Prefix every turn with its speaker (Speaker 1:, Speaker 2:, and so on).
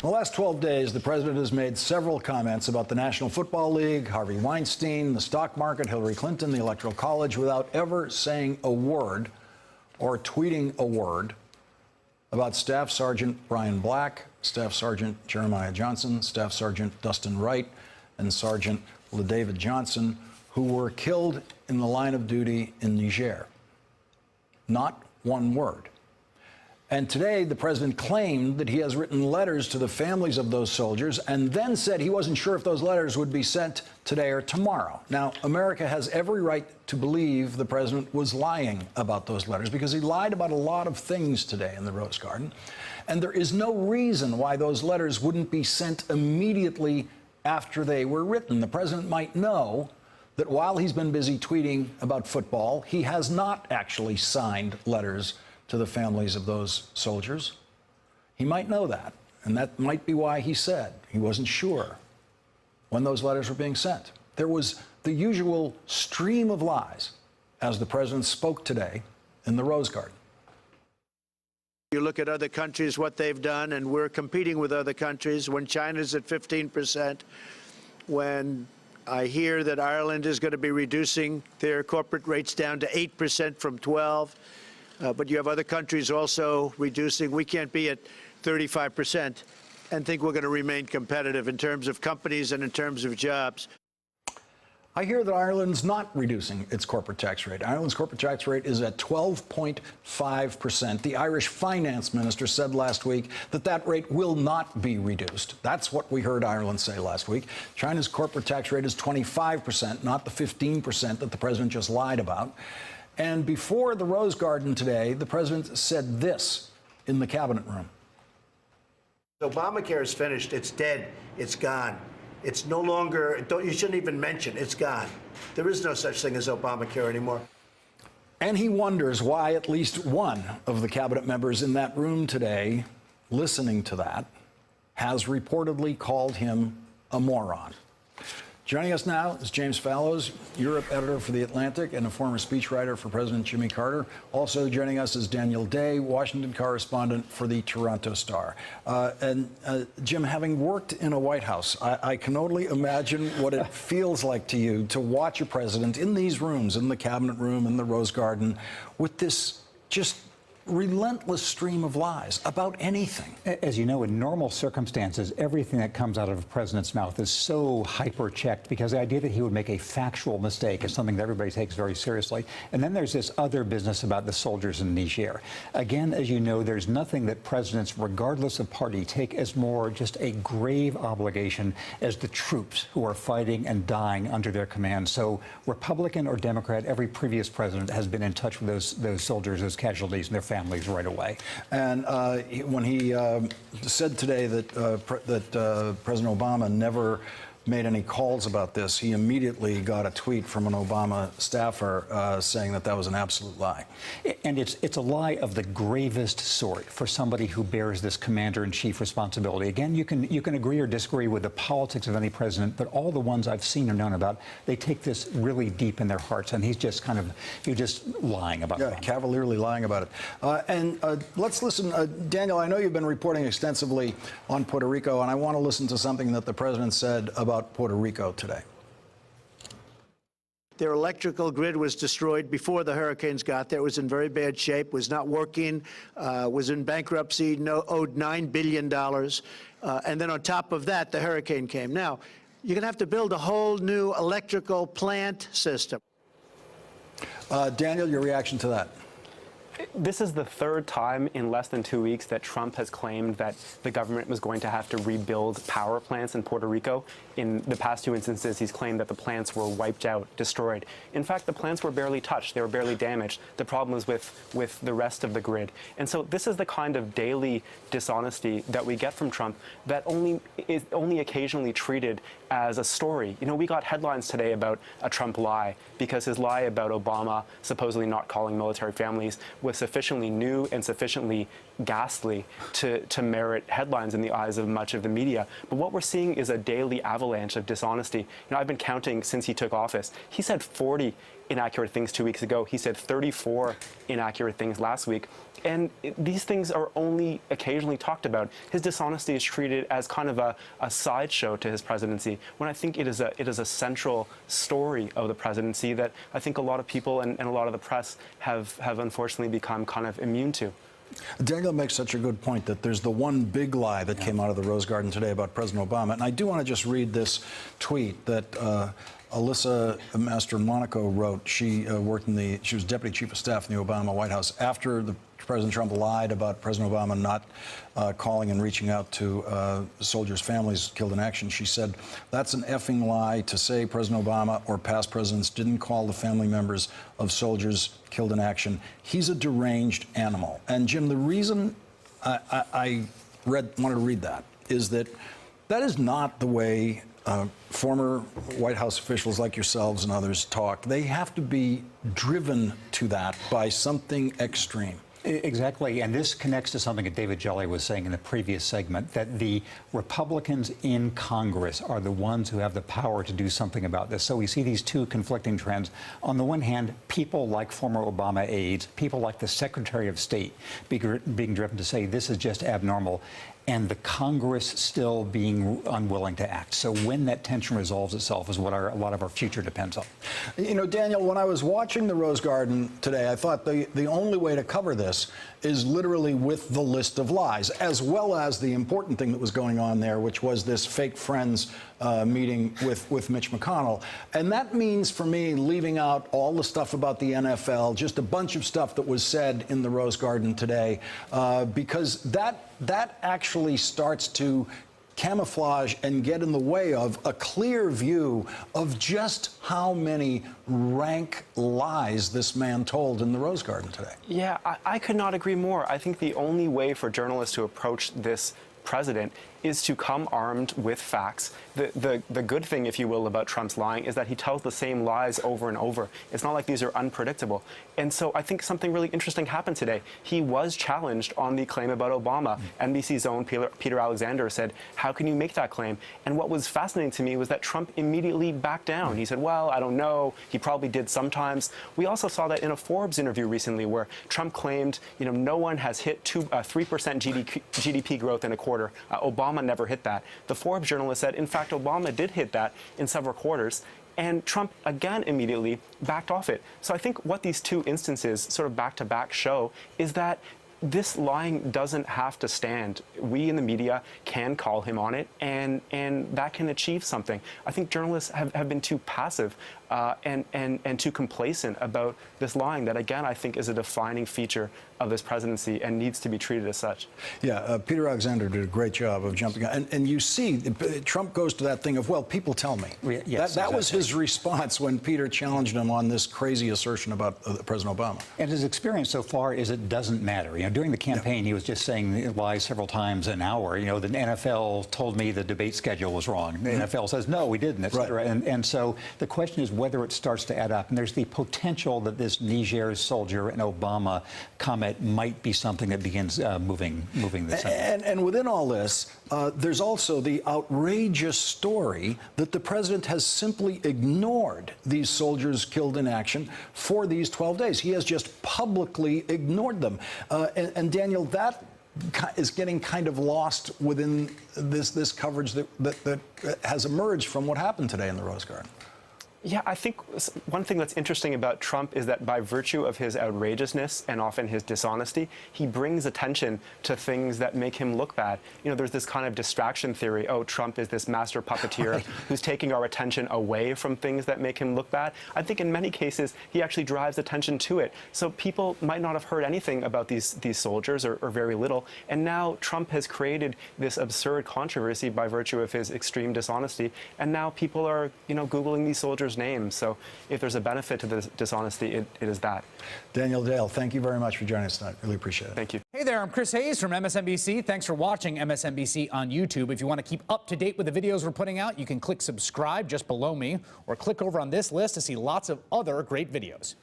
Speaker 1: In the last 12 days, the president has made several comments about the National Football League, Harvey Weinstein, the stock market, Hillary Clinton, the Electoral College, without ever saying a word or tweeting a word about Staff Sergeant Brian Black, Staff Sergeant Jeremiah Johnson, Staff Sergeant Dustin Wright, and Sergeant LaDavid Johnson, who were killed in the line of duty in Niger. Not one word. And today, the president claimed that he has written letters to the families of those soldiers and then said he wasn't sure if those letters would be sent today or tomorrow. Now, America has every right to believe the president was lying about those letters because he lied about a lot of things today in the Rose Garden. And there is no reason why those letters wouldn't be sent immediately after they were written. The president might know that while he's been busy tweeting about football, he has not actually signed letters to the families of those soldiers. He might know that, and that might be why he said he wasn't sure when those letters were being sent. There was the usual stream of lies as the president spoke today in the Rose Garden.
Speaker 2: You look at other countries, what they've done, and we're competing with other countries. When China's at 15%, when I hear that Ireland is going to be reducing their corporate rates down to 8% from 12%, but you have other countries also reducing. We can't be at 35% and think we're going to remain competitive in terms of companies and in terms of jobs.
Speaker 1: I hear that Ireland's not reducing its corporate tax rate. Ireland's corporate tax rate is at 12.5%. The Irish finance minister said last week that that rate will not be reduced. That's what we heard Ireland say last week. China's corporate tax rate is 25%, not the 15% that the president just lied about. And before the Rose Garden today, the president said this in the cabinet room.
Speaker 2: Obamacare is finished. It's dead. It's gone. It's no longer, you shouldn't even mention, it's gone. There is no such thing as Obamacare anymore.
Speaker 1: And he wonders why at least one of the cabinet members in that room today, listening to that, has reportedly called him a moron. Joining us now is James Fallows, Europe editor for The Atlantic and a former speechwriter for President Jimmy Carter. Also joining us is Daniel Day, Washington correspondent for the Toronto Star. Jim, having worked in a White House, I can only imagine what it feels like to you to watch a president in these rooms, in the cabinet room, in the Rose Garden, with this just relentless stream of lies about anything.
Speaker 3: As you know, in normal circumstances, everything that comes out of a president's mouth is so hyper-checked because the idea that he would make a factual mistake is something that everybody takes very seriously. And then there's this other business about the soldiers in Niger. Again, as you know, there's nothing that presidents, regardless of party, take as more just a grave obligation as the troops who are fighting and dying under their command. So Republican or Democrat, every previous president has been in touch with those soldiers, those casualties, and their families right away.
Speaker 1: And when he said today that President Obama never made any calls about this, he immediately got a tweet from an Obama staffer saying that that was an absolute lie.
Speaker 3: And it's a lie of the gravest sort for somebody who bears this commander-in-chief responsibility. Again, you can agree or disagree with the politics of any president, but all the ones I've seen or known about, they take this really deep in their hearts, and he's just lying about it.
Speaker 1: Yeah, cavalierly lying about it. Let's listen. Daniel, I know you've been reporting extensively on Puerto Rico, and I want to listen to something that the president said about Puerto Rico today.
Speaker 2: Their electrical grid was destroyed before the hurricanes got there. It was in very bad shape, was not working, was in bankruptcy, owed $9 billion. And then on top of that, the hurricane came. Now, you're going to have to build a whole new electrical plant system.
Speaker 1: Daniel, your reaction to that?
Speaker 4: This is the third time in less than 2 weeks that Trump has claimed that the government was going to have to rebuild power plants in Puerto Rico. In the past two instances, he's claimed that the plants were wiped out, destroyed. In fact, the plants were barely touched. They were barely damaged. The problem was with the rest of the grid. And so this is the kind of daily dishonesty that we get from Trump that is only occasionally treated as a story. You know, we got headlines today about a Trump lie because his lie about Obama supposedly not calling military families was sufficiently new and sufficiently ghastly to merit headlines in the eyes of much of the media. But what we're seeing is a daily avalanche of dishonesty. You know, I've been counting since he took office. He's had 40 inaccurate things 2 weeks ago. He said 34 inaccurate things last week. And these things are only occasionally talked about. His dishonesty is treated as kind of a sideshow to his presidency, when I think it is a central story of the presidency that I think a lot of people and a lot of the press have unfortunately become kind of immune to.
Speaker 1: Daniel makes such a good point that there's the one big lie that came out of the Rose Garden today about President Obama. And I do want to just read this tweet that Alyssa Master Monaco wrote. She she was deputy chief of staff in the Obama White House after President Trump lied about President Obama not calling and reaching out to soldiers' families killed in action. She said, "That's an effing lie to say President Obama or past presidents didn't call the family members of soldiers killed in action. He's a deranged animal." And Jim, the reason I wanted to read that is that is not the way former White House officials like yourselves and others talk. They have to be driven to that by something extreme.
Speaker 3: Exactly, and this connects to something that David Jolly was saying in the previous segment, that the Republicans in Congress are the ones who have the power to do something about this. So we see these two conflicting trends. On the one hand, people like former Obama aides, people like the Secretary of State being driven to say this is just abnormal, and the Congress still being unwilling to act. So when that tension resolves itself is what a lot of our future depends on.
Speaker 1: You know, Daniel, when I was watching the Rose Garden today, I thought the only way to cover this is literally with the list of lies, as well as the important thing that was going on there, which was this fake friends meeting with Mitch McConnell. And that means, for me, leaving out all the stuff about the NFL, just a bunch of stuff that was said in the Rose Garden today, because that actually starts to camouflage and get in the way of a clear view of just how many rank lies this man told in the Rose Garden today.
Speaker 4: Yeah, I could not agree more. I think the only way for journalists to approach this president is to come armed with facts. The good thing, if you will, about Trump's lying is that he tells the same lies over and over. It's not like these are unpredictable. And so I think something really interesting happened today. He was challenged on the claim about Obama. NBC's own Peter Alexander said, "How can you make that claim?" And what was fascinating to me was that Trump immediately backed down. He said, "Well, I don't know. He probably did sometimes." We also saw that in a Forbes interview recently where Trump claimed, no one has hit 3% GDP growth in a quarter. Obama never hit that. The Forbes journalist said, in fact, Obama did hit that in several quarters. And Trump, again, immediately backed off it. So I think what these two instances sort of back-to-back show is that this lying doesn't have to stand. We in the media can call him on it, and that can achieve something. I think journalists have been too passive and too complacent about this lying that, again, I think is a defining feature of this presidency and needs to be treated as such.
Speaker 1: Yeah, Peter Alexander did a great job of jumping on. And you see, Trump goes to that thing of, well, people tell me.
Speaker 3: Yes,
Speaker 1: that was his response when Peter challenged him on this crazy assertion about President Obama.
Speaker 3: And his experience so far is it doesn't matter. During the campaign, he was just saying lies several times an hour. The NFL told me the debate schedule was wrong. The NFL says, no, we didn't, et cetera.
Speaker 1: Right.
Speaker 3: And so the question is whether it starts to add up. And there's the potential that this Niger soldier and Obama comment might be something that begins moving the Senate.
Speaker 1: And within all this, there's also the outrageous story that the president has simply ignored these soldiers killed in action for these 12 days. He has just publicly ignored them. And Daniel, that is getting kind of lost within this coverage that has emerged from what happened today in the Rose Garden.
Speaker 4: Yeah, I think one thing that's interesting about Trump is that by virtue of his outrageousness and often his dishonesty, he brings attention to things that make him look bad. There's this kind of distraction theory. Oh, Trump is this master puppeteer who's taking our attention away from things that make him look bad. I think in many cases, he actually drives attention to it. So people might not have heard anything about these soldiers or very little. And now Trump has created this absurd controversy by virtue of his extreme dishonesty. And now people are, Googling these soldiers' names. So if there's a benefit to this dishonesty, it is that.
Speaker 1: Daniel Dale, thank you very much for joining us tonight. Really appreciate it.
Speaker 4: Thank you.
Speaker 5: Hey there, I'm Chris Hayes from MSNBC. Thanks for watching MSNBC on YouTube. If you want to keep up to date with the videos we're putting out, you can click subscribe just below me or click over on this list to see lots of other great videos.